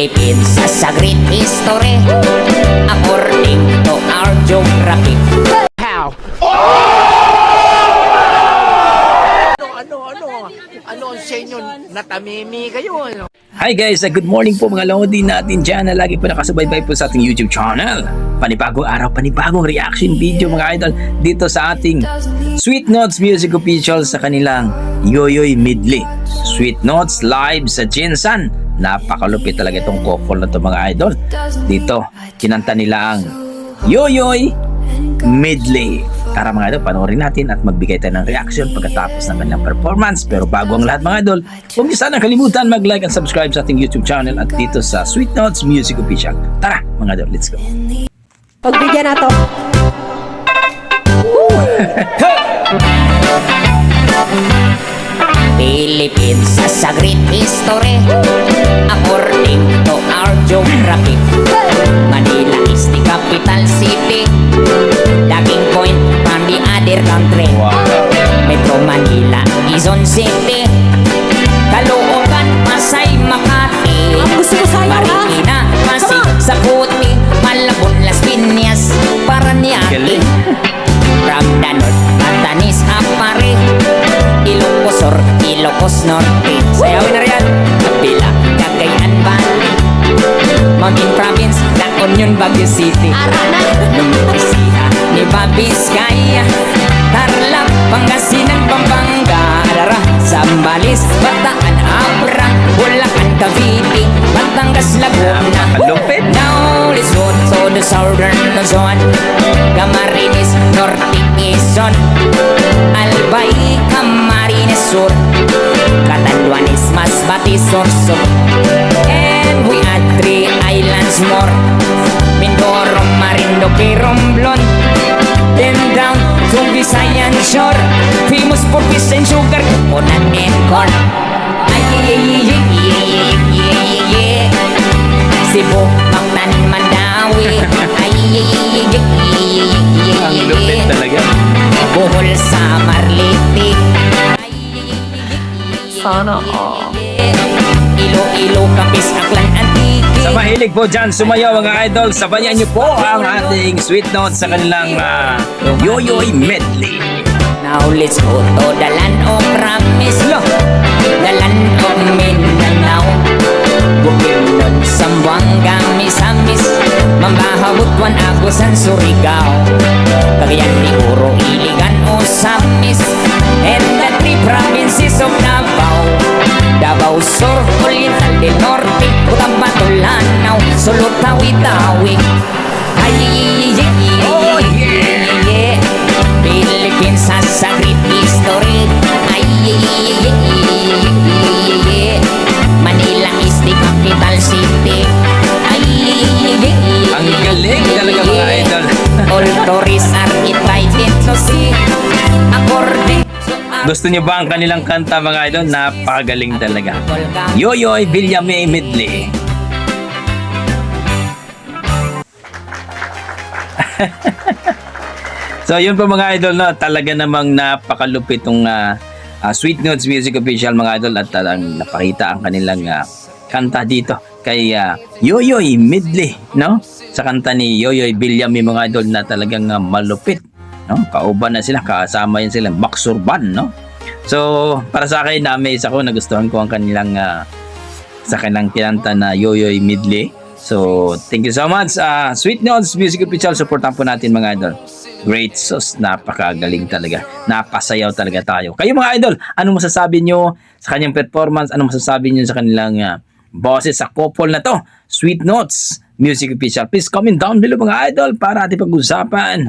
Philippines has a great history according to our geography. How? Ano ang senyo? Natamimi kayo, ano? Hi guys, good morning po mga lodi natin dyan na lagi po nakasubaybay po sa ating YouTube channel. Panibagong araw, panibagong reaction video mga idol dito sa ating Sweet Notes Music Official sa kanilang Yoyoy Medley. Sweet Notes live sa Jinsan. Napakalupit talaga itong couple na ito mga idol. Dito, kinanta nila ang Yoyoy Medley. Tara mga idol, panoorin natin at magbigay tayo ng reaction pagkatapos ng kanilang performance. Pero bago ang lahat mga idol, huwag niyo sana kalimutan mag-like at subscribe sa ating YouTube channel at dito sa Sweet Notes Music Official. Tara mga idol, let's go! Pagbigyan na to. Philippines has a great history according to our geography. Manila is the capital city, lagging point from the other country. Metro Manila, Quezon City, Caloocan, Pasay, Makati, Gusto mo sayo, ha? Marikina, Pasig, Saputi, Malabon, Las Piñas, Paranaque. From the north, Batanes, Apare, Ilocos Sur, Ilocos Norte. Sayawin na riyan. Kabila, Cagayan Valley, Mountain Province, La Union, Baguio City. Numbisiha, Nueva Vizcaya, Tarlac, Pangasinan, Pampanga, Alara, Zambales, Bataan, Abra, Bulacan, Cavite, Batangas, Laguna. Malupit! Now let's go to the southern Luzon, Camarines, Norte, Quezon, Albay, Camarines Sur, Catanduanes, Masbate, Sorsogon. And we add 3 islands more, Mindoro, Marinduque, Romblon. Then down to Visayan Shore, famous for fish and sugar, coconut and corn. Ay, Cebu, Mactan, Mandawi. Ay, Ang lupit talaga. Bohol, Samar, Leyte. Sana all. Iloilo, Capiz, Aklan, Antique. Sa mahilig po dyan, sumayaw mga idol, sabayan niyo po ang ating Sweet Notes sa kanilang Yoyoy Medley. Now let's go to the land of promise, the land of Mindanao. Bukidnon, Zamboanga, Misamis, Mambaha, Butuan, Agusan, Surigao, Cagayan de Oro, Iligan, Osamis, and the 3 provinces of Davao. Davao Sur, Oriental del Norte, Cotabato, Lanao, Sulu, Tawi-Tawi. Philippines has a great history. Manila is the capital city. Ang galing talaga mga idol. All tourists are invited to see according. Gusto niyo ba ang kanilang kanta mga idol? Napakagaling talaga. Yoyoy Villame Medley. So yun po mga idol, no? Talaga namang napakalupit itong Sweet Notes Music Official mga idol at napakita ang kanilang kanta dito kay Yoyoy Medley, no? Sa kanta ni Yoyoy Villame mga idol na talagang malupit, no? Kauban na sila, kasama yun sila Maxurban, no? So para sa akin isa ko nagustuhan ko ang kanilang sa kanilang kinanta na Yoyoy Medley. So thank you so much Sweet Notes Music Official, supportan po natin mga idol. Great sauce, napakagaling talaga, napasayaw talaga tayo. Kayo mga idol, anong masasabi nyo sa kanyang performance? Anong masasabi nyo sa kanilang boses sa couple na to, Sweet Notes Music Official? Please comment down below mga idol para ating pag-usapan.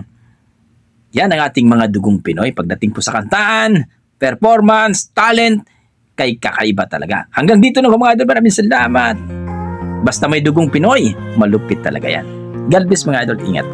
Yan ang ating mga dugong Pinoy pagdating po sa kantaan, performance, talent, kay kakaiba talaga. Hanggang dito na mga idol, maraming salamat. Basta may dugong Pinoy, malupit talaga yan. God bless mga idol, ingat.